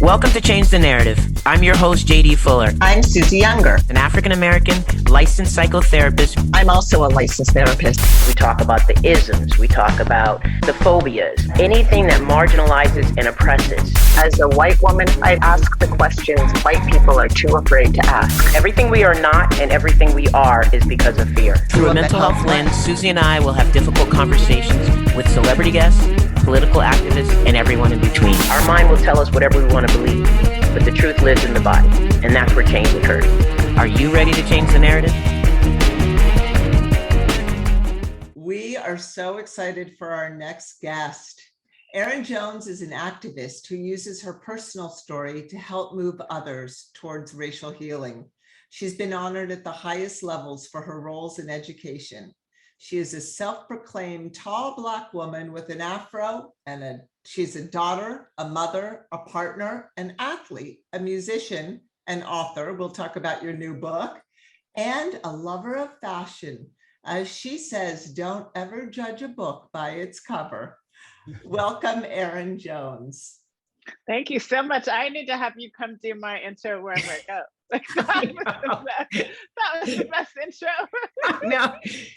Welcome to Change the Narrative. I'm your host, JD Fuller. I'm Susie Younger, an African-American licensed psychotherapist. I'm also a licensed therapist. We talk about the isms. We talk about the phobias, anything that marginalizes and oppresses. As a white woman, I ask the questions white people are too afraid to ask. Everything we are not and everything we are is because of fear. Through a mental health lens, Susie and I will have difficult conversations with celebrity guests, political activists, and everyone in between. Our mind will tell us whatever we want to believe, but the truth lives in the body, and that's where change occurs. Are you ready to change the narrative? We are so excited for our next guest. Erin Jones is an activist who uses her personal story to help move others towards racial healing. She's been honored at the highest levels for her roles in education. She is a self-proclaimed tall Black woman with an afro, and she's a daughter, a mother, a partner, an athlete, a musician, an author. We'll talk about your new book, and a lover of fashion. As she says, don't ever judge a book by its cover. Welcome, Erin Jones. Thank you so much. I need to have you come do my intro wherever I go. That was the best intro. No,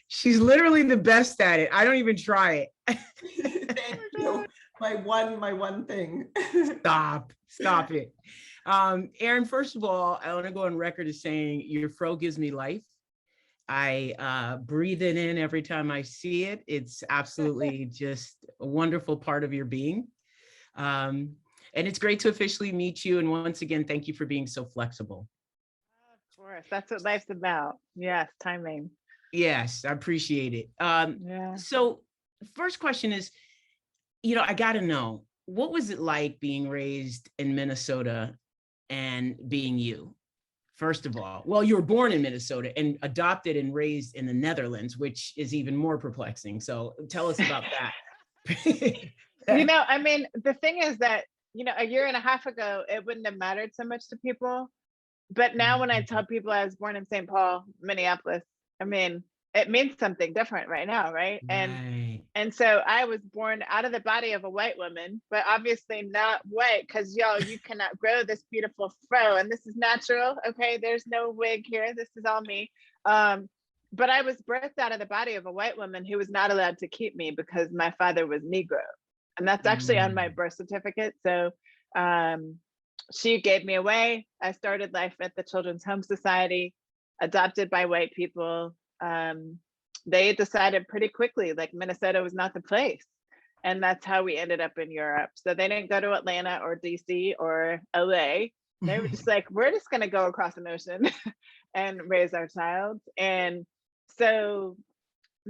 she's literally the best at it. I don't even try it. Thank you. My one thing. Stop it. Erin, first of all, I want to go on record as saying your fro gives me life. I breathe it in every time I see it. It's absolutely just a wonderful part of your being. And it's great to officially meet you. And once again, thank you for being so flexible. Of course, that's what life's about. Yes, timing. Yes, I appreciate it. Yeah. So first question is, I got to know, what was it like being raised in Minnesota and being you? First of all, well, you were born in Minnesota and adopted and raised in the Netherlands, which is even more perplexing. So tell us about that. The thing is that, a year and a half ago, it wouldn't have mattered so much to people. But now when I tell people I was born in St. Paul, Minneapolis, it means something different right now, right? And so I was born out of the body of a white woman, but obviously not white, because you cannot grow this beautiful fro, and this is natural, okay? There's no wig here, this is all me. But I was birthed out of the body of a white woman who was not allowed to keep me because my father was Negro. And that's actually on my birth certificate. So she gave me away. I started life at the Children's Home Society, adopted by white people. They decided pretty quickly, like Minnesota was not the place. And that's how we ended up in Europe. So they didn't go to Atlanta or DC or LA. They were just like, we're just gonna go across an ocean and raise our child. And so,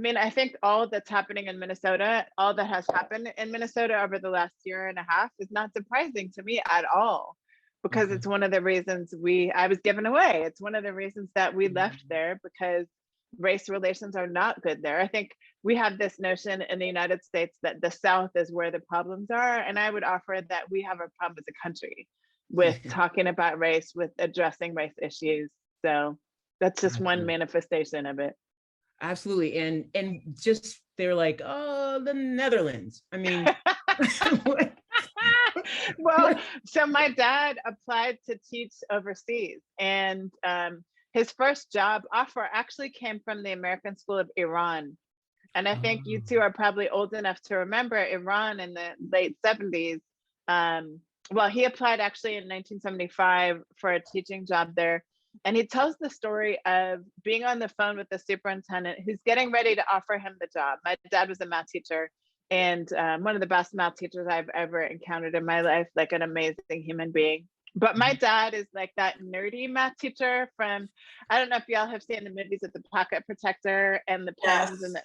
I think all that's happening in Minnesota, all that has happened in Minnesota over the last year and a half is not surprising to me at all, because it's one of the reasons I was given away. It's one of the reasons that we left there, because race relations are not good there. I think we have this notion in the United States that the South is where the problems are. And I would offer that we have a problem as a country with talking about race, with addressing race issues. So that's just one manifestation of it. Absolutely. And just, they're like, oh, the Netherlands. Well, so my dad applied to teach overseas, and his first job offer actually came from the American School of Iran. And I think you two are probably old enough to remember Iran in the late 70s. He applied actually in 1975 for a teaching job there. And he tells the story of being on the phone with the superintendent who's getting ready to offer him the job. My dad was a math teacher, and one of the best math teachers I've ever encountered in my life, like an amazing human being. But my dad is like that nerdy math teacher from, I don't know if y'all have seen the movies of the Pocket Protector and the Pens, and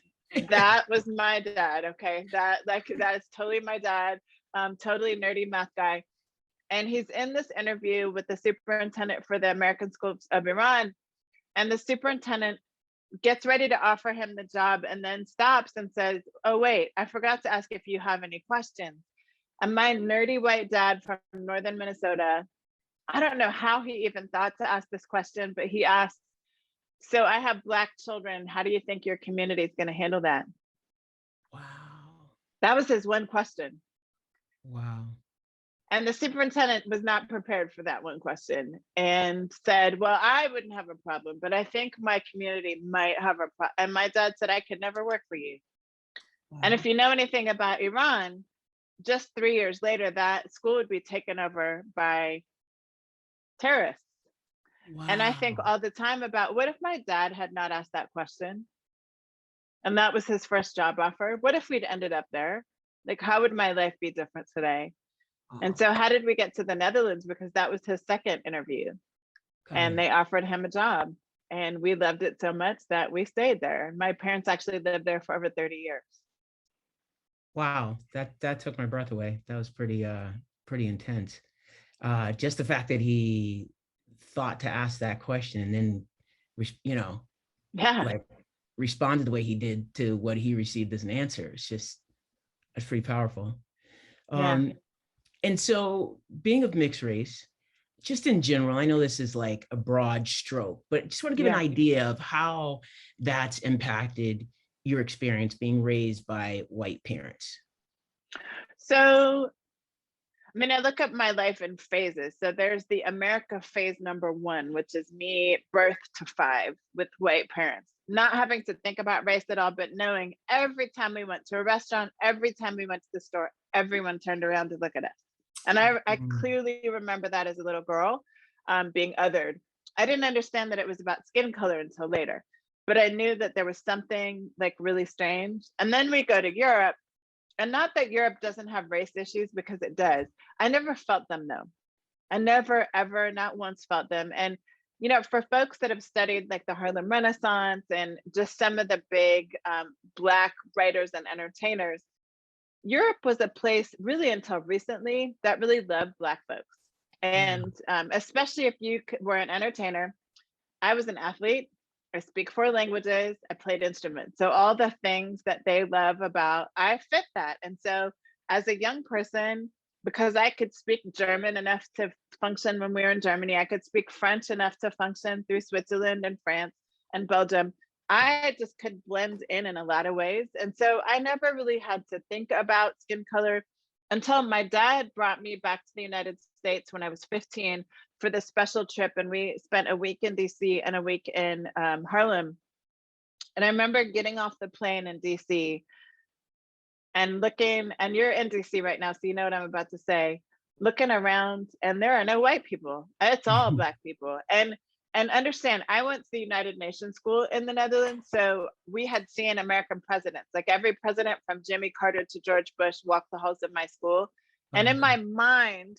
that was my dad, okay? That is totally my dad, totally nerdy math guy. And he's in this interview with the superintendent for the American School of Iran. And the superintendent gets ready to offer him the job and then stops and says, oh, wait, I forgot to ask if you have any questions. And my nerdy white dad from northern Minnesota, I don't know how he even thought to ask this question, but he asked, so I have Black children. How do you think your community is going to handle that? Wow. That was his one question. Wow. And the superintendent was not prepared for that one question and said, well, I wouldn't have a problem, but I think my community might have a problem. And my dad said, I could never work for you. Wow. And if you know anything about Iran, just 3 years later, that school would be taken over by terrorists. Wow. And I think all the time about, what if my dad had not asked that question? And that was his first job offer. What if we'd ended up there? Like, how would my life be different today? And so how did we get to the Netherlands? Because that was his second interview. And they offered him a job. And we loved it so much that we stayed there. My parents actually lived there for over 30 years. Wow, that took my breath away. That was pretty intense. Just the fact that he thought to ask that question and then, like responded the way he did to what he received as an answer. It's pretty powerful. And so being of mixed race, just in general, I know this is like a broad stroke, but just want to give an idea of how that's impacted your experience being raised by white parents. So, I mean, I look at my life in phases. So there's the America phase number 1, which is me birth to 5 with white parents, not having to think about race at all, but knowing every time we went to a restaurant, every time we went to the store, everyone turned around to look at us. And I clearly remember that as a little girl, being othered. I didn't understand that it was about skin color until later, but I knew that there was something like really strange. And then we go to Europe, and not that Europe doesn't have race issues, because it does. I never felt them though. I never, ever, not once felt them. And, for folks that have studied like the Harlem Renaissance and just some of the big Black writers and entertainers, Europe was a place really until recently that really loved Black folks. And especially if you were an entertainer. I was an athlete. I speak 4 languages. I played instruments. So all the things that they love about, I fit that. And so as a young person, because I could speak German enough to function when we were in Germany, I could speak French enough to function through Switzerland and France and Belgium. I just could blend in a lot of ways. And so I never really had to think about skin color until my dad brought me back to the United States when I was 15 for this special trip. And we spent a week in DC and a week in Harlem. And I remember getting off the plane in DC and looking, and you're in DC right now, so you know what I'm about to say, looking around, and there are no white people. It's all Black people. And understand, I went to the United Nations school in the Netherlands, so we had seen American presidents. Like every president from Jimmy Carter to George Bush walked the halls of my school. And in my mind,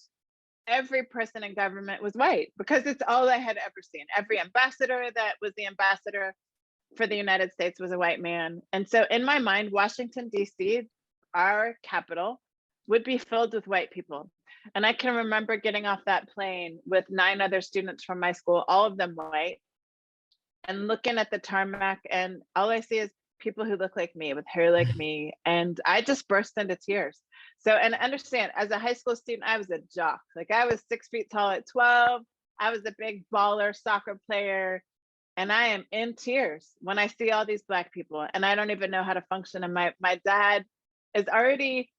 every person in government was white, because it's all I had ever seen. Every ambassador that was the ambassador for the United States was a white man. And so in my mind, Washington, DC, our capital, would be filled with white people. And I can remember getting off that plane with 9 other students from my school, all of them white, and looking at the tarmac, and all I see is people who look like me, with hair like me. And I just burst into tears. So, and understand, as a high school student, I was a jock. Like I was 6 feet tall at 12. I was a big baller soccer player. And I am in tears when I see all these Black people, and I don't even know how to function. And my dad is already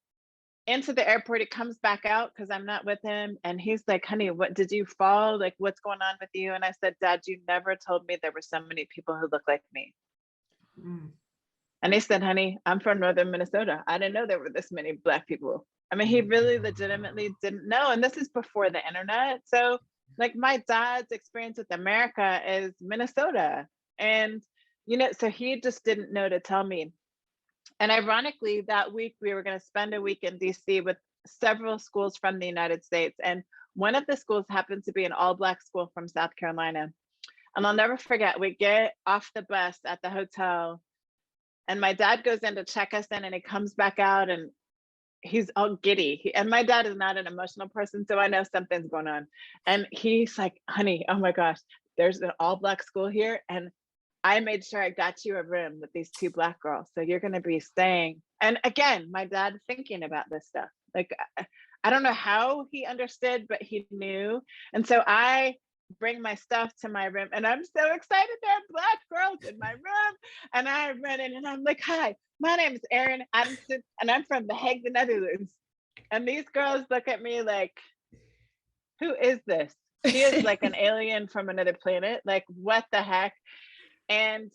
into the airport. He comes back out because I'm not with him. And he's like, honey, what, did you fall? Like, what's going on with you? And I said, Dad, you never told me there were so many people who look like me. And he said, honey, I'm from northern Minnesota. I didn't know there were this many Black people. I mean, he really legitimately didn't know. And this is before the internet. So like my dad's experience with America is Minnesota. And, so he just didn't know to tell me. And ironically, that week, we were going to spend a week in DC with several schools from the United States. And one of the schools happened to be an all-Black school from South Carolina. And I'll never forget, we get off the bus at the hotel, and my dad goes in to check us in, and he comes back out, and he's all giddy. And my dad is not an emotional person, so I know something's going on. And he's like, honey, oh my gosh, there's an all-Black school here, and I made sure I got you a room with these 2 Black girls. So you're going to be staying. And again, my dad thinking about this stuff. Like, I don't know how he understood, but he knew. And so I bring my stuff to my room, and I'm so excited. There are Black girls in my room. And I run in and I'm like, hi, my name is Erin Adamson, and I'm from the Hague, the Netherlands. And these girls look at me like, who is this? She is like an alien from another planet. Like, what the heck? And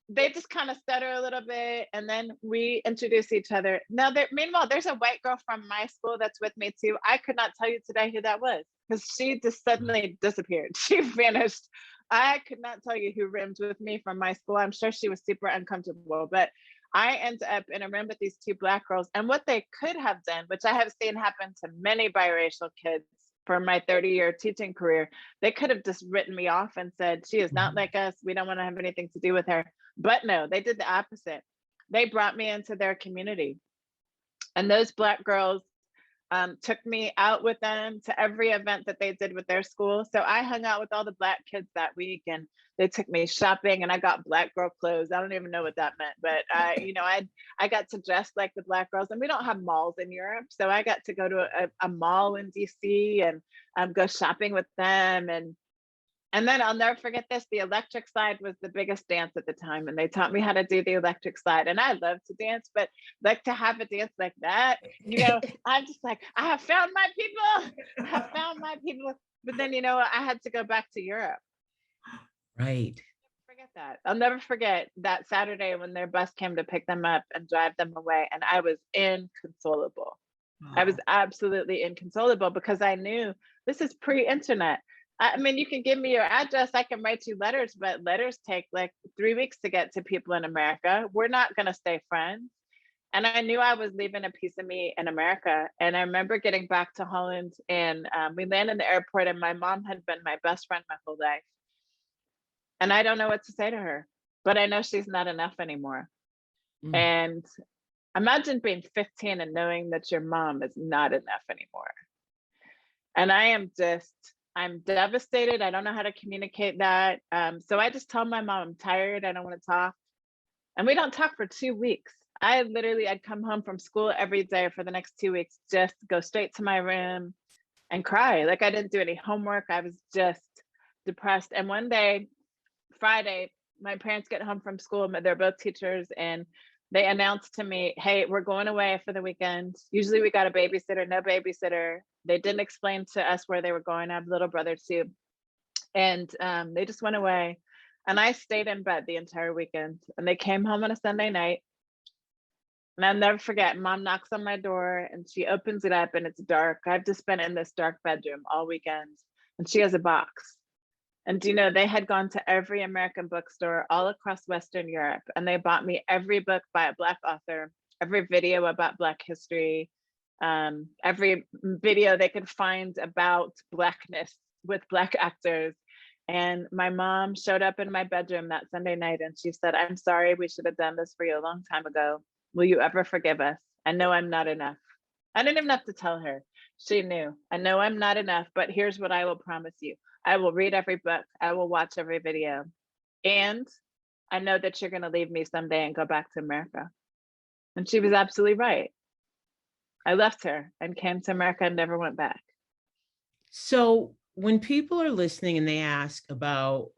they just kind of stutter a little bit, and then we introduce each other. Now, meanwhile, there's a white girl from my school that's with me too. I could not tell you today who that was because she just suddenly disappeared. She vanished. I could not tell you who roomed with me from my school. I'm sure she was super uncomfortable, but I end up in a room with these two Black girls, and what they could have done, which I have seen happen to many biracial kids for my 30-year teaching career, they could have just written me off and said, she is not like us. We don't want to have anything to do with her. But no, they did the opposite. They brought me into their community. And those Black girls took me out with them to every event that they did with their school. So I hung out with all the Black kids that week, and they took me shopping, and I got Black girl clothes. I don't even know what that meant, but I got to dress like the Black girls, and we don't have malls in Europe. So I got to go to a mall in DC and go shopping with them. And then I'll never forget this, the electric slide was the biggest dance at the time, and they taught me how to do the electric slide. And I love to dance, but like to have a dance like that, I'm just like, I have found my people. I have found my people. But then, I had to go back to Europe. Right. Forget that. I'll never forget that Saturday when their bus came to pick them up and drive them away. And I was inconsolable. Oh. I was absolutely inconsolable because I knew this is pre-internet. I mean, you can give me your address, I can write you letters, but letters take like 3 weeks to get to people in America. We're not going to stay friends. And I knew I was leaving a piece of me in America. And I remember getting back to Holland, and we landed in the airport, and my mom had been my best friend my whole life. And I don't know what to say to her, but I know she's not enough anymore. Mm. And imagine being 15 and knowing that your mom is not enough anymore. And I'm devastated. I don't know how to communicate that. So I just tell my mom I'm tired. I don't want to talk. And we don't talk for 2 weeks. I'd come home from school every day for the next 2 weeks, just go straight to my room and cry. Like I didn't do any homework. I was just depressed. And one day, Friday, my parents get home from school. They're both teachers, and they announced to me, hey, we're going away for the weekend. Usually we got a babysitter, no babysitter. They didn't explain to us where they were going. I have a little brother too. And they just went away. And I stayed in bed the entire weekend. And they came home on a Sunday night. And I'll never forget, Mom knocks on my door and she opens it up and it's dark. I've just been in this dark bedroom all weekend. And she has a box. And they had gone to every American bookstore all across Western Europe, and they bought me every book by a Black author, every video about Black history, every video they could find about Blackness with Black actors. And my mom showed up in my bedroom that Sunday night, and she said, I'm sorry, we should have done this for you a long time ago. Will you ever forgive us? I know I'm not enough. I didn't even have to tell her. She knew. I know I'm not enough, but here's what I will promise you. I will read every book. I will watch every video. And I know that you're going to leave me someday and go back to America. And she was absolutely right. I left her and came to America and never went back. So when people are listening and they ask about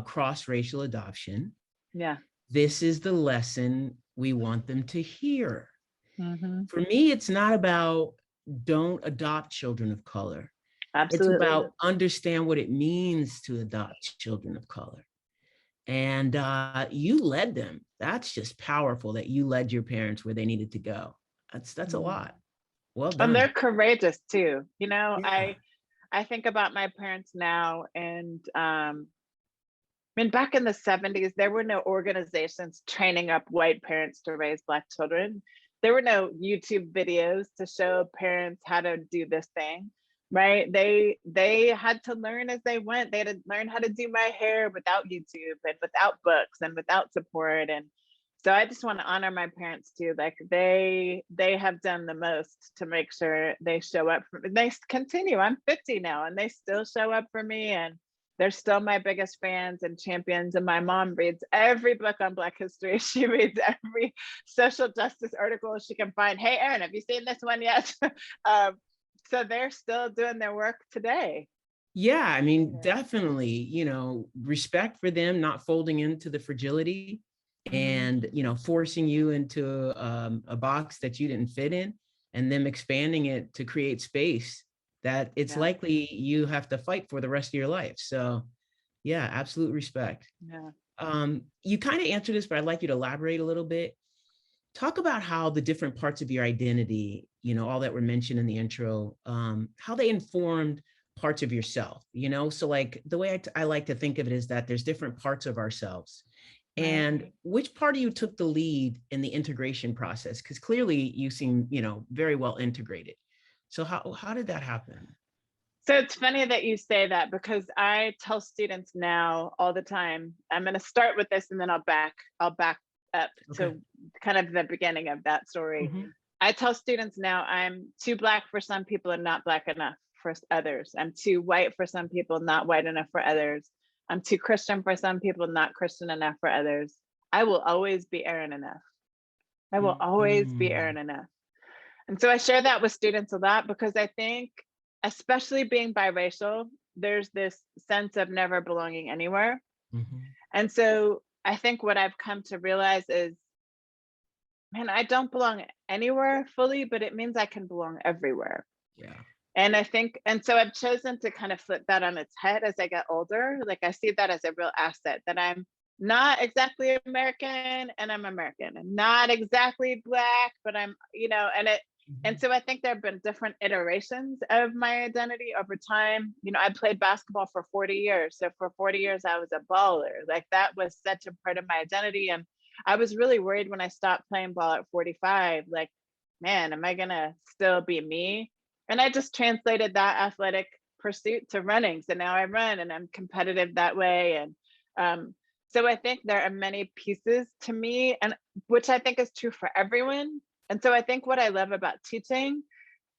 cross-racial adoption, this is the lesson we want them to hear. Mm-hmm. For me, it's not about don't adopt children of color. Absolutely. It's about understand what it means to adopt children of color. And you led them. That's just powerful that you led your parents where they needed to go. That's a lot. Well done. And they're courageous too. Yeah. I think about my parents now, and I mean, back in the 70s, there were no organizations training up white parents to raise Black children. There were no YouTube videos to show parents how to do this thing. Right? They had to learn as they went. They had to learn how to do my hair without YouTube and without books and without support. And so I just want to honor my parents too. Like they have done the most to make sure they show up for me. They continue. I'm 50 now and they still show up for me, and they're still my biggest fans and champions. And my mom reads every book on Black history. She reads every social justice article she can find. Hey, Erin, have you seen this one yet? So they're still doing their work today. Yeah, I mean, definitely, respect for them not folding into the fragility and, forcing you into a box that you didn't fit in. and them expanding it to create space that it's likely you have to fight for the rest of your life. So yeah, absolute respect. Yeah. You kind of answered this, but I'd like you to elaborate a little bit. Talk about how the different parts of your identity, you know, all that were mentioned in the intro, how they informed parts of yourself, you know? So like the way I like to think of it is that there's different parts of ourselves. And which part of you took the lead in the integration process? Because clearly you seem, you know, very well integrated. So how did that happen? So it's funny that you say that, because I tell students now all the time, I'm going to start with this and then I'll back up to kind of the beginning of that story. I tell students now, I'm too Black for some people and not Black enough for others. I'm too white for some people, not white enough for others. I'm too Christian for some people, not Christian enough for others. I will always be Erin enough. I will always be Erin enough. And so I share that with students a lot, because I think, especially being biracial, there's this sense of never belonging anywhere. And so I think what I've come to realize is, man, I don't belong anywhere fully, but it means I can belong everywhere. Yeah. And I think, and so I've chosen to kind of flip that on its head as I get older. Like I see that as a real asset, that I'm not exactly American and I'm American, and not exactly Black, but I'm, you know, and so I think there have been different iterations of my identity over time. You know, I played basketball for 40 years. So for 40 years, I was a baller. Like that was such a part of my identity. And I was really worried when I stopped playing ball at 45, like, man, am I gonna still be me? And I just translated that athletic pursuit to running. So now I run and I'm competitive that way. And so I think there are many pieces to me, and which I think is true for everyone. And so I think what I love about teaching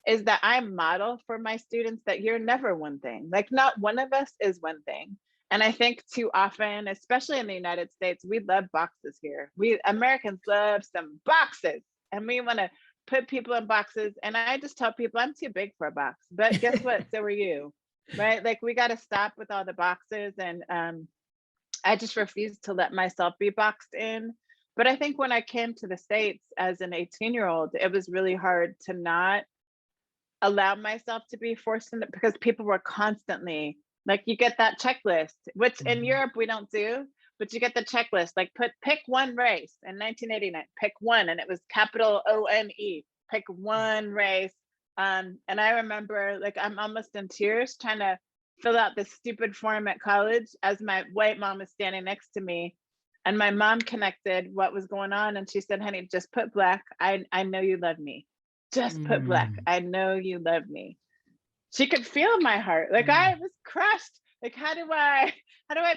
is that I model for my students that you're never one thing. Like not one of us is one thing. And I think too often, especially in the United States, we love boxes here. We Americans love some boxes, and we want to put people in boxes. And I just tell people I'm too big for a box, but guess what? So are you, right? Like we got to stop with all the boxes. And I just refuse to let myself be boxed in. But I think when I came to the States as an 18-year-old, it was really hard to not allow myself to be forced in it, because people were constantly like, you get that checklist, which in Europe we don't do, but you get the checklist, like pick one race in 1989, pick one, and it was capital O-N-E, pick one race. And I remember like I'm almost in tears trying to fill out this stupid form at college as my white mom was standing next to me. And my mom connected what was going on. And she said, honey, just put Black. I know you love me. Just put Black. I know you love me. She could feel my heart. Like I was crushed. Like, how do I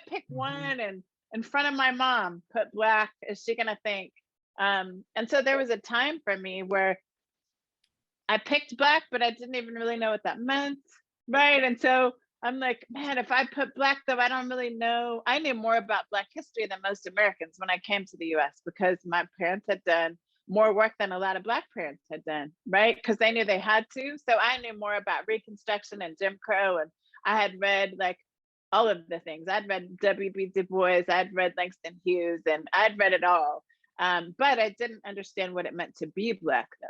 pick one and in front of my mom, put Black? Is she gonna think? And so there was a time for me where I picked Black, but I didn't even really know what that meant. Right. And so I'm like, man, if I put Black though, I don't really know. I knew more about Black history than most Americans when I came to the US, because my parents had done more work than a lot of Black parents had done, right? Because they knew they had to. So I knew more about Reconstruction and Jim Crow. And I had read like all of the things. I'd read W.B. Du Bois, I'd read Langston Hughes, and I'd read it all. But I didn't understand what it meant to be Black though.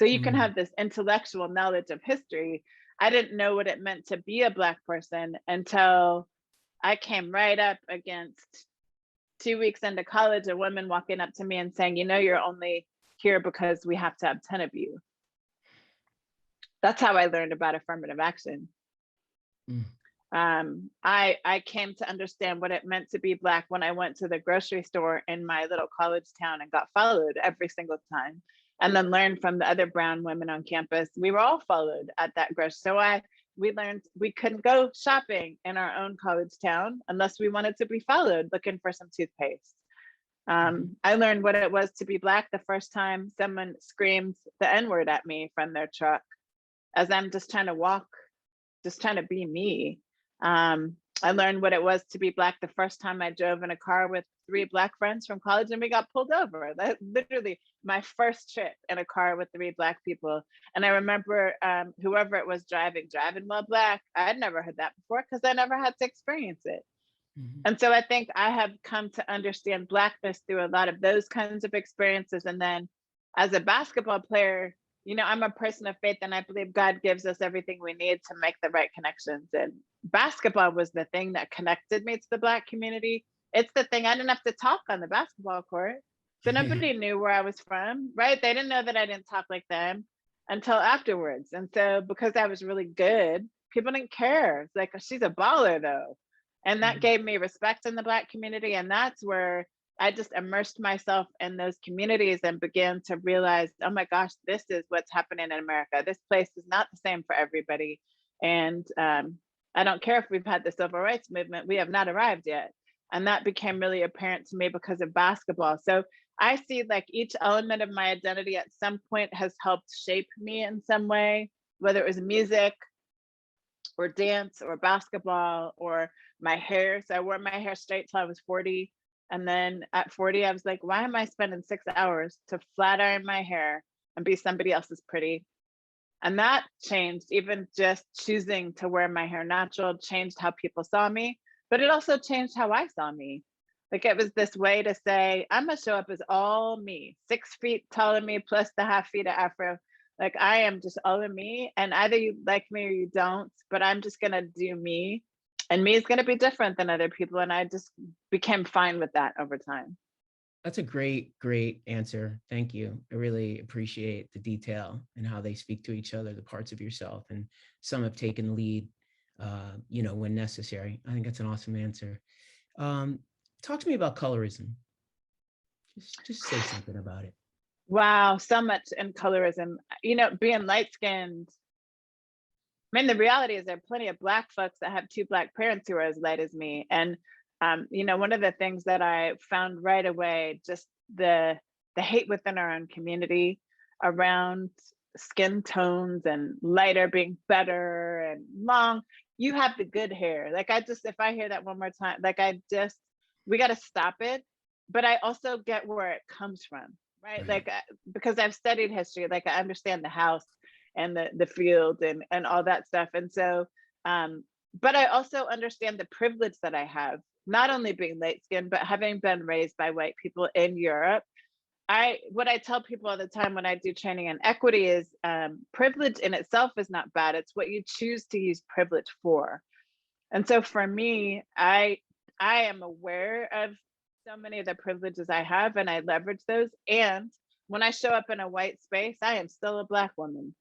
So you can have this intellectual knowledge of history. I didn't know what it meant to be a Black person until I came right up against 2 weeks into college, a woman walking up to me and saying, you know, you're only here because we have to have 10 of you. That's how I learned about affirmative action. I came to understand what it meant to be Black when I went to the grocery store in my little college town and got followed every single time. And then learned from the other brown women on campus. We were all followed at that grocery. So we learned we couldn't go shopping in our own college town unless we wanted to be followed looking for some toothpaste. I learned what it was to be Black the first time someone screamed the N-word at me from their truck as I'm just trying to walk, just trying to be me. I learned what it was to be Black the first time I drove in a car with 3 Black friends from college and we got pulled over. That literally my first trip in a car with 3 Black people. And I remember whoever it was driving while Black. I'd never heard that before because I never had to experience it. And so I think I have come to understand Blackness through a lot of those kinds of experiences. And then as a basketball player, I'm a person of faith, and I believe God gives us everything we need to make the right connections. And basketball was the thing that connected me to the Black community. It's the thing, I didn't have to talk on the basketball court. So nobody knew where I was from, right? They didn't know that I didn't talk like them until afterwards. And so because I was really good, people didn't care. It's like, she's a baller though. And that gave me respect in the Black community. And that's where I just immersed myself in those communities and began to realize, oh my gosh, this is what's happening in America. This place is not the same for everybody. And I don't care if we've had the civil rights movement, we have not arrived yet. And that became really apparent to me because of basketball. So I see like each element of my identity at some point has helped shape me in some way, whether it was music or dance or basketball or my hair. So I wore my hair straight till I was 40. And then at 40, I was like, why am I spending 6 hours to flat iron my hair and be somebody else's pretty? And that changed. Even just choosing to wear my hair natural changed how people saw me, but it also changed how I saw me. Like it was this way to say, I'm gonna show up as all me, 6 feet taller than me, plus the half feet of Afro. Like I am just all of me, and either you like me or you don't, but I'm just gonna do me. And me is gonna be different than other people. And I just became fine with that over time. That's a great answer. Thank you. I really appreciate the detail and how they speak to each other, the parts of yourself, and some have taken the lead, when necessary. I think that's an awesome answer. Talk to me about colorism. Just say something about it. Wow, so much in colorism. Being light-skinned, I mean, the reality is there are plenty of Black folks that have 2 Black parents who are as light as me. And, one of the things that I found right away, just the hate within our own community around skin tones and lighter being better and long. You have the good hair. Like if I hear that one more time, we got to stop it. But I also get where it comes from, right? Like, because I've studied history, like I understand the house and the field and all that stuff. And so, but I also understand the privilege that I have, not only being light skinned, but having been raised by white people in Europe. What I tell people all the time when I do training in equity is privilege in itself is not bad. It's what you choose to use privilege for. And so for me, I am aware of so many of the privileges I have, and I leverage those. And when I show up in a white space, I am still a Black woman.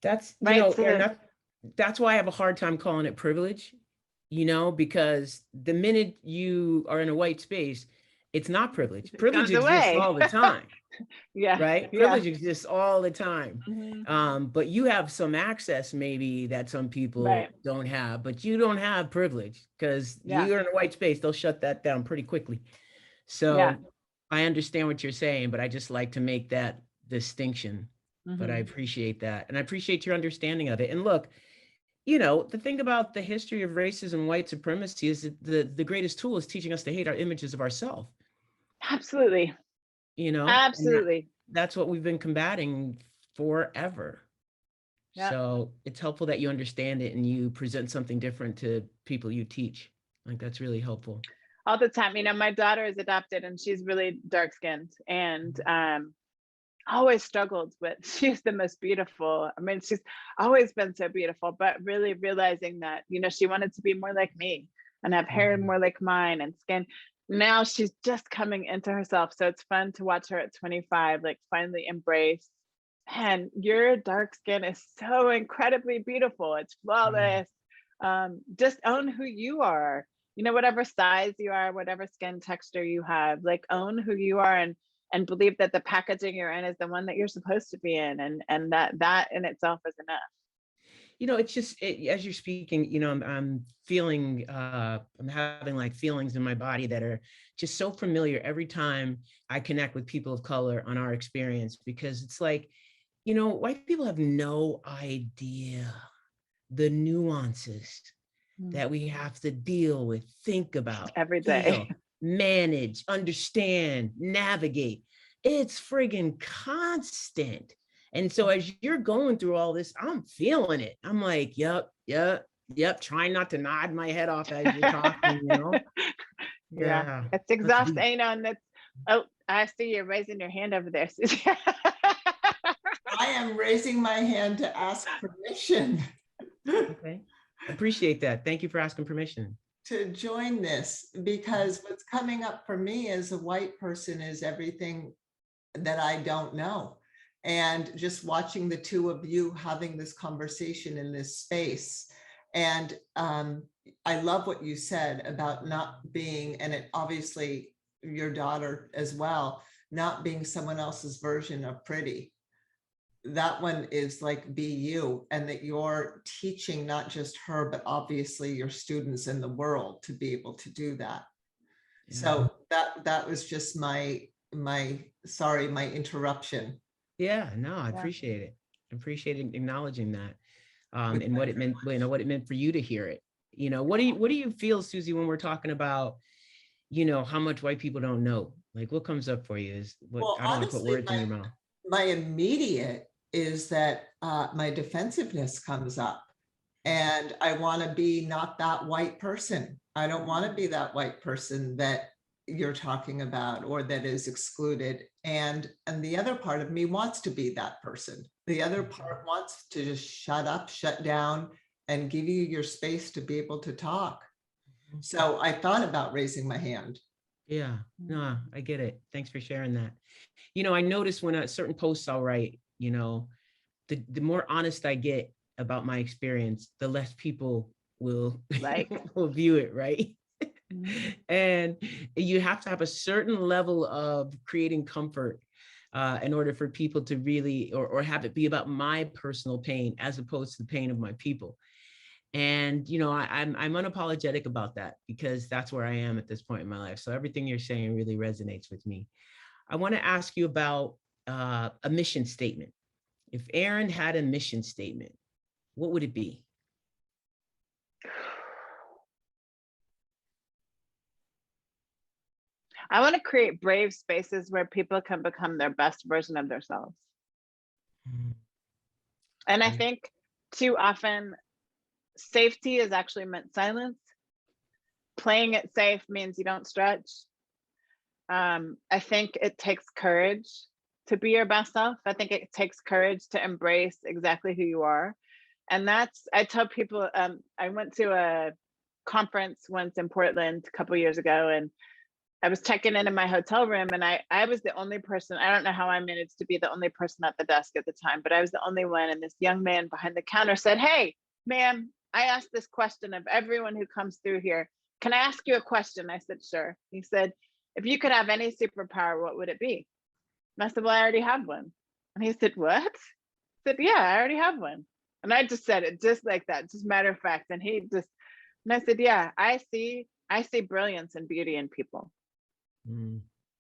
That's, right. Erin, that's why I have a hard time calling it privilege, because the minute you are in a white space, it's not privilege. Privilege exists all the time. Yeah. Right. Privilege exists all the time. Mm-hmm. But you have some access maybe that some people don't have, but you don't have privilege because you're in a white space. They'll shut that down pretty quickly. So I understand what you're saying, but I just like to make that distinction. But I appreciate that. And I appreciate your understanding of it. And look, the thing about the history of racism, white supremacy is that the greatest tool is teaching us to hate our images of ourselves. Absolutely. Absolutely. That's what we've been combating forever. Yep. So it's helpful that you understand it and you present something different to people you teach. Like that's really helpful. All the time. My daughter is adopted and she's really dark skinned and always struggled with, she's the most beautiful. I mean, she's always been so beautiful, but really realizing that, she wanted to be more like me and have hair more like mine and skin. Now she's just coming into herself. So it's fun to watch her at 25, like finally embrace. And your dark skin is so incredibly beautiful. It's flawless. Just own who you are, whatever size you are, whatever skin texture you have, like own who you are and believe that the packaging you're in is the one that you're supposed to be in. And that in itself is enough. It's just, as you're speaking, I'm feeling, I'm having like feelings in my body that are just so familiar every time I connect with people of color on our experience, because it's like, white people have no idea the nuances that we have to deal with, think about every day, manage, understand, navigate. It's friggin' constant. And so as you're going through all this, I'm feeling it. I'm like, yep. Trying not to nod my head off as you're talking, Yeah. It's exhausting, and that's, I see you're raising your hand over there, Susie. I am raising my hand to ask permission Okay, appreciate that. Thank you for asking permission. to join this, because what's coming up for me as a white person is everything that I don't know. And just watching the two of you having this conversation in this space. And I love what you said about not being, and it obviously your daughter as well, not being someone else's version of pretty. That one is like, be you, and that you're teaching not just her, but obviously your students in the world to be able to do that. Yeah. So that was just my interruption. Yeah, no, I Yeah. appreciate it. I appreciate acknowledging that, and what it meant, what it meant for you to hear it. What do you feel, Susie, when we're talking about, how much white people don't know? Like, what comes up for you is what, Well, I don't want to put honestly, words in your mouth. My immediate is that my defensiveness comes up, and I want to be not that white person. I don't want to be that white person that you're talking about, or that is excluded. And the other part of me wants to be that person. The other part wants to just shut up, shut down, and give you your space to be able to talk. So I thought about raising my hand. Yeah, no, I get it. Thanks for sharing that. I noticed when certain posts I'll write, the more honest I get about my experience, the less people will will view it, right? And you have to have a certain level of creating comfort in order for people to really, or have it be about my personal pain as opposed to the pain of my people. And I'm unapologetic about that, because that's where I am at this point in my life. So everything you're saying really resonates with me. I want to ask you about a mission statement. If Erin had a mission statement, what would it be? I want to create brave spaces where people can become their best version of themselves. And I think too often safety is actually meant silence. Playing it safe means you don't stretch. I think it takes courage to be your best self. I think it takes courage to embrace exactly who you are. And I tell people, I went to a conference once in Portland a couple of years ago, and I was checking in my hotel room, and I was the only person. I don't know how I managed to be the only person at the desk at the time, but I was the only one. And this young man behind the counter said, "Hey, ma'am, I asked this question of everyone who comes through here. Can I ask you a question?" I said, "Sure." He said, "If you could have any superpower, what would it be?" And I said, "Well, I already have one." And he said, "What?" I said, "Yeah, I already have one." And I just said it just like that, just matter of fact. And I said, "Yeah, I see brilliance and beauty in people."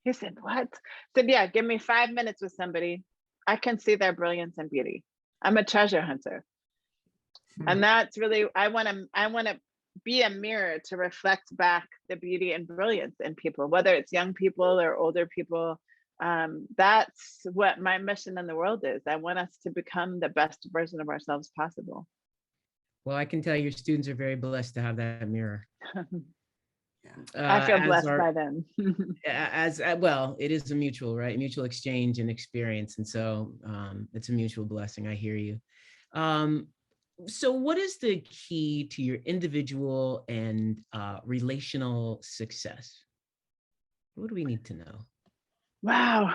He said, "What?" I said, "Yeah, give me 5 minutes with somebody. I can see their brilliance and beauty. I'm a treasure hunter." And that's really, I want to be a mirror to reflect back the beauty and brilliance in people, whether it's young people or older people. That's what my mission in the world is. I want us to become the best version of ourselves possible. Well, I can tell your students are very blessed to have that mirror. I feel blessed by them. As well, it is a mutual, right? Mutual exchange and experience. And so it's a mutual blessing. I hear you. So what is the key to your individual and relational success? What do we need to know? Wow.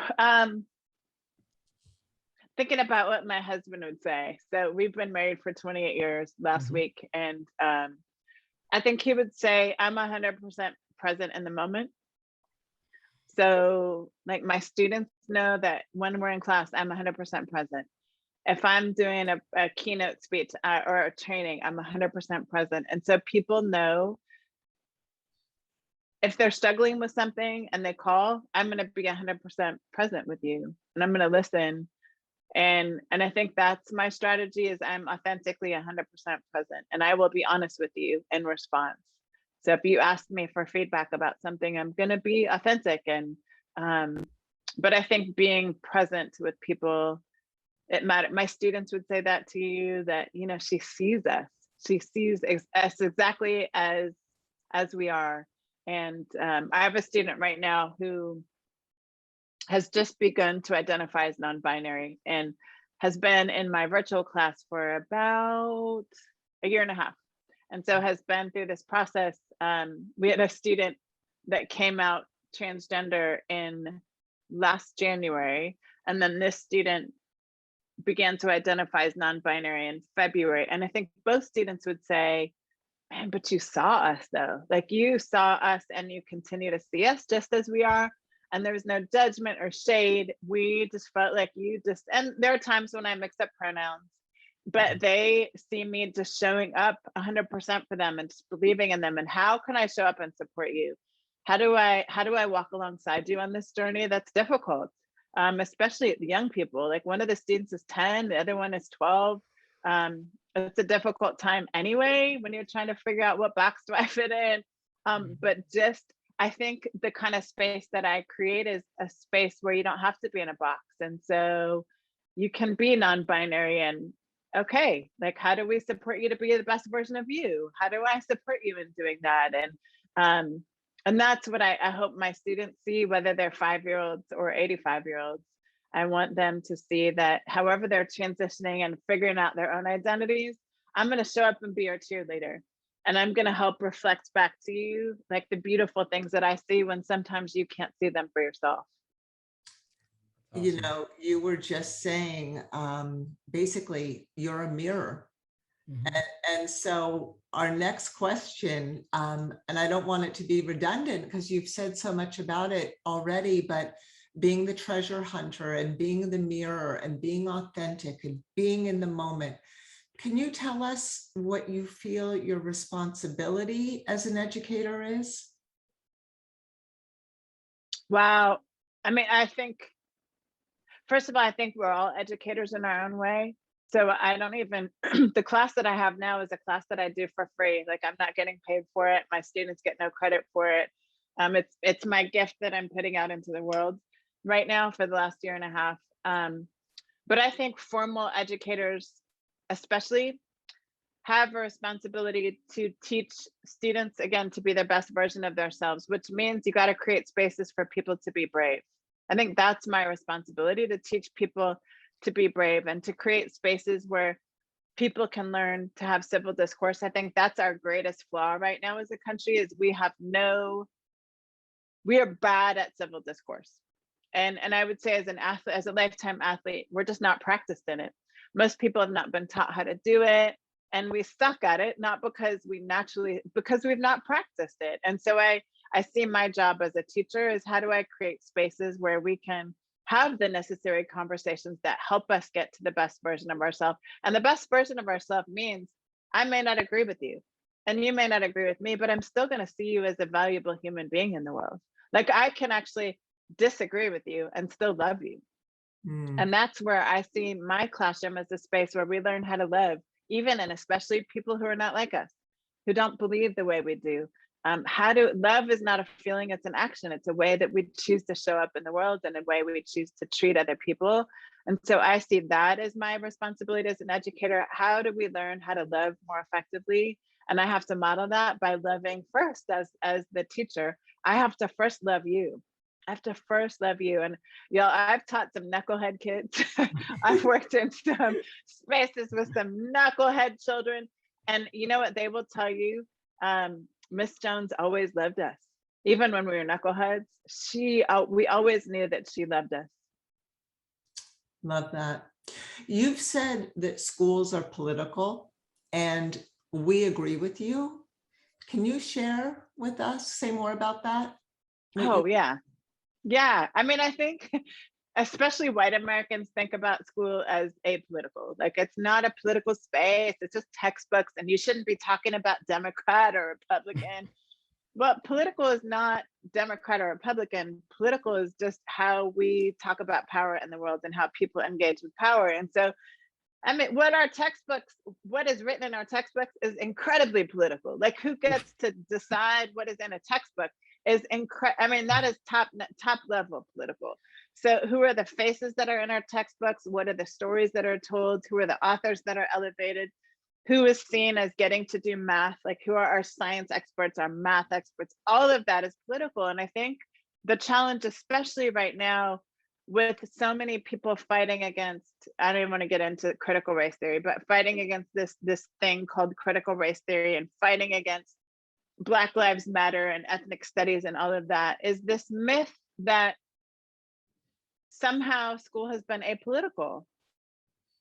Thinking about what my husband would say. So we've been married for 28 years last week. And I think he would say, I'm 100% present in the moment. So like my students know that when we're in class, I'm 100% present. If I'm doing a keynote speech or a training, I'm 100% present. And so people know if they're struggling with something and they call, I'm going to be 100% present with you, and I'm going to listen. And I think that's my strategy, is I'm authentically 100% present, and I will be honest with you in response. So if you ask me for feedback about something, I'm going to be authentic. And but I think being present with people, it matters. My students would say that to you, that she sees us. She sees us exactly as we are. And I have a student right now who has just begun to identify as non-binary and has been in my virtual class for about a year and a half. And so has been through this process. We had a student that came out transgender in last January, and then this student began to identify as non-binary in February. And I think both students would say, man, but you saw us though. Like you saw us and you continue to see us just as we are. And there was no judgment or shade. We just felt like you just, and there are times when I mix up pronouns, but they see me just showing up 100% for them and just believing in them. And how can I show up and support you? How do I walk alongside you on this journey? That's difficult, especially the young people. Like one of the students is 10, the other one is 12. It's a difficult time anyway, when you're trying to figure out what box do I fit in. But just, I think the kind of space that I create is a space where you don't have to be in a box. And so you can be non-binary and okay, like how do we support you to be the best version of you? How do I support you in doing that? And that's what I hope my students see, whether they're 5-year-olds or 85-year-olds. I want them to see that however they're transitioning and figuring out their own identities, I'm going to show up and be your cheerleader. And I'm going to help reflect back to you like the beautiful things that I see when sometimes you can't see them for yourself. Awesome. You know, you were just saying, basically, you're a mirror. Mm-hmm. And so our next question, and I don't want it to be redundant because you've said so much about it already, but being the treasure hunter and being the mirror and being authentic and being in the moment. Can you tell us what you feel your responsibility as an educator is? Wow. I mean, I think, first of all, I think we're all educators in our own way. So I don't even, the class that I have now is a class that I do for free. Like I'm not getting paid for it. My students get no credit for it. It's my gift that I'm putting out into the world right now for the last year and a half. But I think formal educators, especially, have a responsibility to teach students, again, to be their best version of themselves, which means you got to create spaces for people to be brave. I think that's my responsibility, to teach people to be brave and to create spaces where people can learn to have civil discourse. I think that's our greatest flaw right now as a country, is we are bad at civil discourse. And I would say as an athlete, as a lifetime athlete, we're just not practiced in it. Most people have not been taught how to do it. And we suck at it, not because because we've not practiced it. And so I see my job as a teacher is how do I create spaces where we can have the necessary conversations that help us get to the best version of ourselves. And the best version of ourselves means I may not agree with you and you may not agree with me, but I'm still going to see you as a valuable human being in the world. Like I can actually disagree with you and still love you. And that's where I see my classroom as a space where we learn how to live, even and especially people who are not like us, who don't believe the way we do. Love is not a feeling, it's an action. It's a way that we choose to show up in the world and a way we choose to treat other people. And so I see that as my responsibility as an educator. How do we learn how to love more effectively? And I have to model that by loving first as the teacher. I have to first love you. I have to first love you. And y'all, I've taught some knucklehead kids. I've worked in some spaces with some knucklehead children. And you know what they will tell you? Miss Jones always loved us. Even when we were knuckleheads, we always knew that she loved us. Love that. You've said that schools are political, and we agree with you. Can you share with us, say more about that? Oh, yeah. Yeah. I mean, I think especially white Americans think about school as apolitical. Like it's not a political space, it's just textbooks, and you shouldn't be talking about Democrat or Republican. But political is not Democrat or Republican. Political is just how we talk about power in the world and how people engage with power. And so, I mean, what is written in our textbooks is incredibly political. Like who gets to decide what is in a textbook is I mean, that is top level political. So who are the faces that are in our textbooks? What are the stories that are told? Who are the authors that are elevated? Who is seen as getting to do math? Like who are our science experts, our math experts? All of that is political. And I think the challenge, especially right now, with so many people fighting against, I don't even want to get into critical race theory, but fighting against this thing called critical race theory and fighting against Black Lives Matter and ethnic studies and all of that, is this myth that somehow school has been apolitical.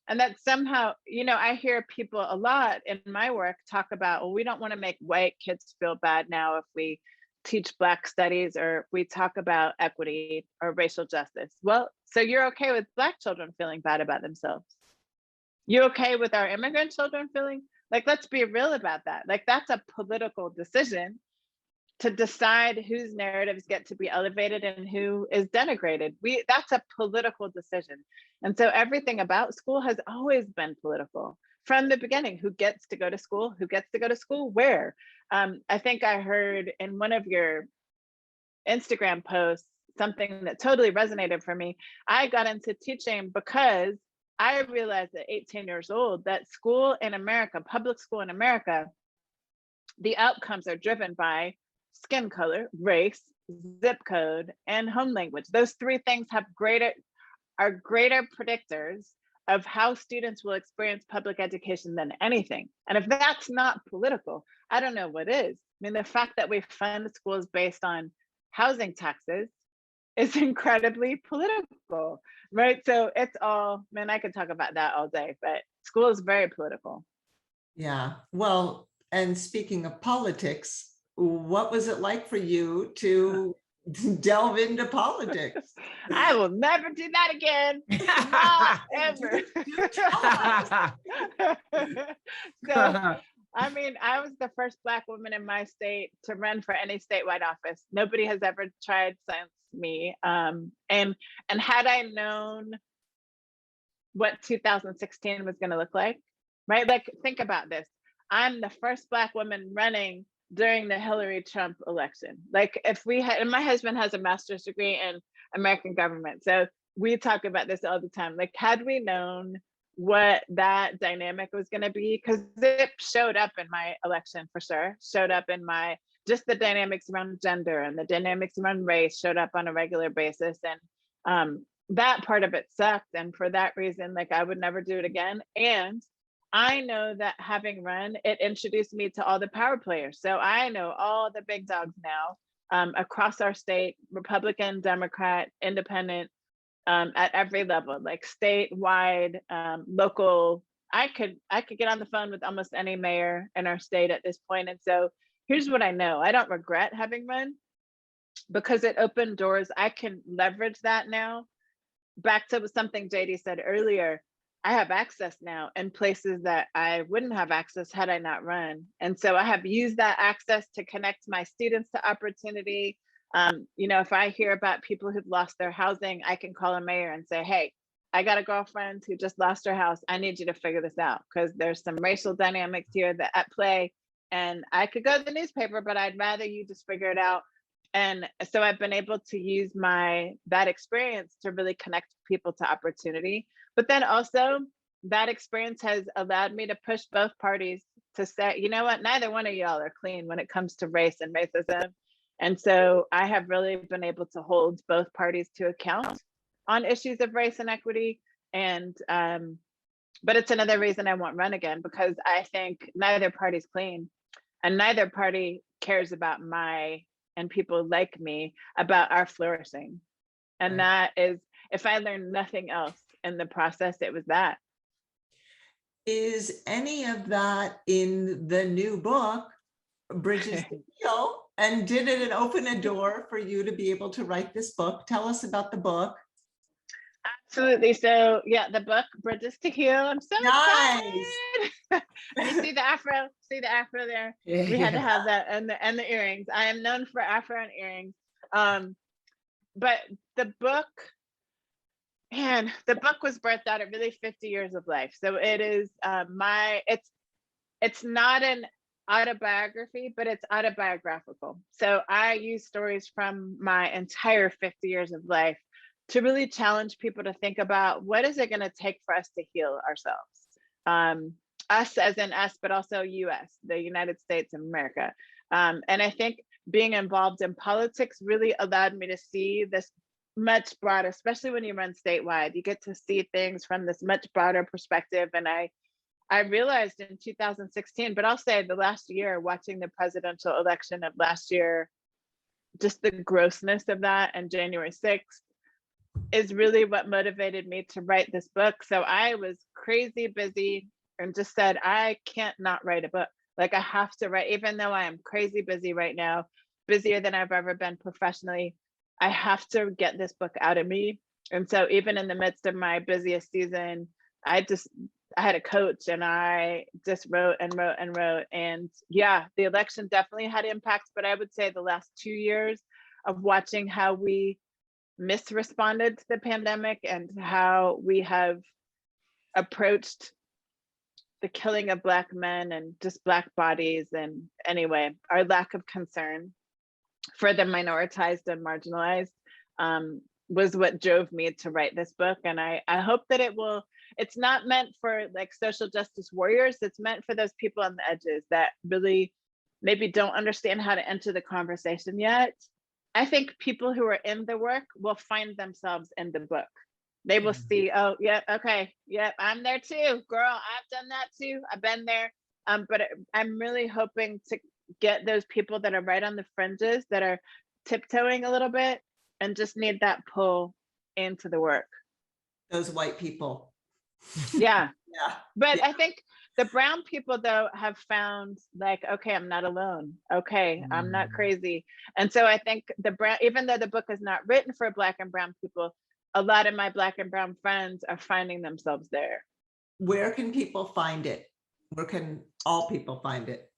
And that somehow, you know, I hear people a lot in my work talk about, well, we don't want to make white kids feel bad now if we teach Black studies or if we talk about equity or racial justice. Well, so you're okay with Black children feeling bad about themselves? You okay with our immigrant children feeling, like, let's be real about that. Like, that's a political decision to decide whose narratives get to be elevated and who is denigrated. That's a political decision. And so everything about school has always been political from the beginning. Who gets to go to school? Who gets to go to school? Where? I think I heard in one of your Instagram posts something that totally resonated for me. I got into teaching because I realized at 18 years old that school in America, public school in America, the outcomes are driven by skin color, race, zip code, and home language. Those three things are greater predictors of how students will experience public education than anything. And if that's not political, I don't know what is. I mean, the fact that we fund schools based on housing taxes is incredibly political, right? So it's all, man, I could talk about that all day, but school is very political. Yeah, well, and speaking of politics, what was it like for you to delve into politics? I will never do that again. Not ever. So, I mean, I was the first Black woman in my state to run for any statewide office. Nobody has ever tried since me. And had I known what 2016 was going to look like, right? Like, think about this. I'm the first Black woman running during the Hillary Trump election. Like, if we had, and my husband has a master's degree in American government, so we talk about this all the time. Like, had we known what that dynamic was going to be, because it showed up in my election for sure, showed up in my, just the dynamics around gender and the dynamics around race showed up on a regular basis. And that part of it sucked. And for that reason, like, I would never do it again. And I know that having run, it introduced me to all the power players. So I know all the big dogs now across our state, Republican, Democrat, independent, at every level, like statewide, local. I could get on the phone with almost any mayor in our state at this point. And so here's what I know. I don't regret having run because it opened doors. I can leverage that now. Back to something JD said earlier, I have access now in places that I wouldn't have access had I not run. And so I have used that access to connect my students to opportunity. You know, if I hear about people who've lost their housing, I can call a mayor and say, hey, I got a girlfriend who just lost her house. I need you to figure this out because there's some racial dynamics here that at play. And I could go to the newspaper, but I'd rather you just figure it out. And so I've been able to use that experience to really connect people to opportunity. But then also that experience has allowed me to push both parties to say, you know what, neither one of y'all are clean when it comes to race and racism. And so I have really been able to hold both parties to account on issues of race and equity. And, but it's another reason I won't run again, because I think neither party's clean and neither party cares about and people like me about our flourishing. And that is, if I learned nothing else in the process, it was that. Is any of that in the new book, Bridges to Heal? And did it open a door for you to be able to write this book? Tell us about the book. Absolutely. So yeah, the book, Bridges to Heal. I'm so nice. excited. You see the afro? See the afro there? Yeah. We had to have that, and the earrings. I am known for afro and earrings. But the book, man, the book was birthed out of really 50 years of life. So it is it's not an autobiography, but it's autobiographical. So I use stories from my entire 50 years of life to really challenge people to think about what is it going to take for us to heal ourselves? Us as in us, but also US, the United States of America. And I think being involved in politics really allowed me to see this much broader, especially when you run statewide. You get to see things from this much broader perspective. And I realized in 2016, but I'll say the last year, watching the presidential election of last year, just the grossness of that, and January 6th is really what motivated me to write this book. So I was crazy busy and just said, I can't not write a book. Like, I have to write, even though I am crazy busy right now, busier than I've ever been professionally. I have to get this book out of me. And so even in the midst of my busiest season, I had a coach, and I just wrote and wrote and wrote. And yeah, the election definitely had impact, but I would say the last 2 years of watching how we misresponded to the pandemic and how we have approached the killing of Black men and just Black bodies, and anyway, our lack of concern for the minoritized and marginalized was what drove me to write this book. And I hope that it's not meant for like social justice warriors. It's meant for those people on the edges that really maybe don't understand how to enter the conversation yet. I think people who are in the work will find themselves in the book. They will see, oh, yeah, okay, yeah, I'm there too, girl. I've done that too. I've been there. But I'm really hoping to get those people that are right on the fringes, that are tiptoeing a little bit and just need that pull into the work. Those white people. Yeah. Yeah. But yeah. I think the brown people, though, have found like, okay, I'm not alone. Okay, I'm not crazy. And so I think even though the book is not written for Black and brown people, a lot of my Black and brown friends are finding themselves there. Where can people find it? Where can all people find it?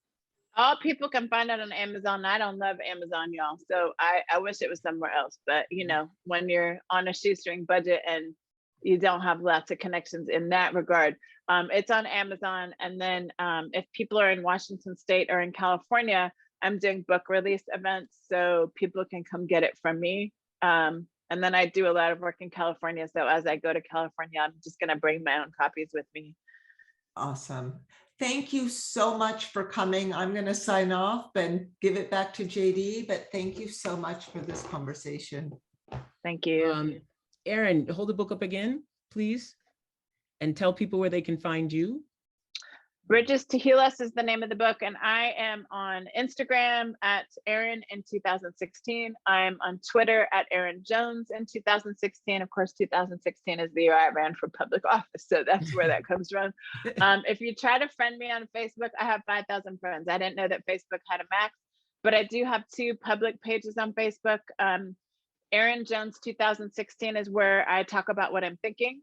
All people can find it on Amazon. I don't love Amazon, y'all. So I wish it was somewhere else. But, you know, when you're on a shoestring budget and you don't have lots of connections in that regard, it's on Amazon. And then if people are in Washington State or in California, I'm doing book release events so people can come get it from me. And then I do a lot of work in California. So as I go to California, I'm just going to bring my own copies with me. Awesome. Thank you so much for coming. I'm going to sign off and give it back to JD, but thank you so much for this conversation. Thank you. Erin, hold the book up again, please, and tell people where they can find you. Bridges to Heal Us is the name of the book, and I am on Instagram at Erin in 2016. I'm on Twitter at Erin Jones in 2016. Of course, 2016 is the year I ran for public office, so that's where that comes from. If you try to friend me on Facebook, I have 5,000 friends. I didn't know that Facebook had a max, but I do have 2 public pages on Facebook. Erin Jones 2016 is where I talk about what I'm thinking.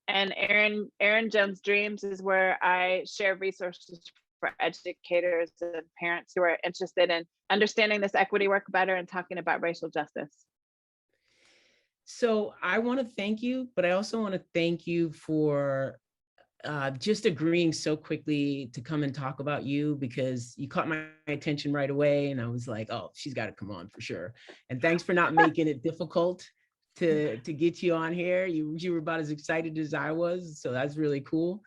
And Erin Jones Dreams is where I share resources for educators and parents who are interested in understanding this equity work better and talking about racial justice. So I want to thank you, but I also want to thank you for just agreeing so quickly to come and talk about you, because you caught my attention right away. And I was like, oh, she's got to come on for sure. And thanks for not making it difficult to get you on here. You were about as excited as I was, so that's really cool.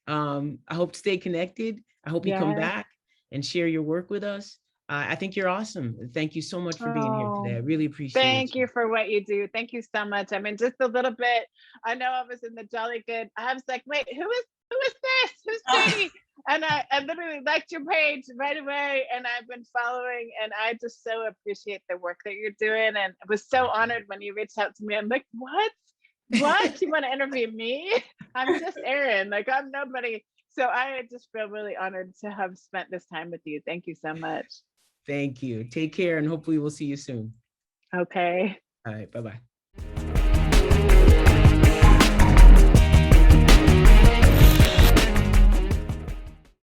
I hope to stay connected. I hope you come back and share your work with us. I think you're awesome. Thank you so much for being here today. I really appreciate it. Thank you for what you do. Thank you so much. I mean, just a little bit. I know I was in the Jolly Good. I was like, wait, who is this? Who's Katie? And I literally liked your page right away, and I've been following, and I just so appreciate the work that you're doing. And I was so honored when you reached out to me. I'm like, what? You want to interview me? I'm just Erin, like I'm nobody. So I just feel really honored to have spent this time with you. Thank you so much. Thank you. Take care, and hopefully we'll see you soon. Okay. All right, bye-bye.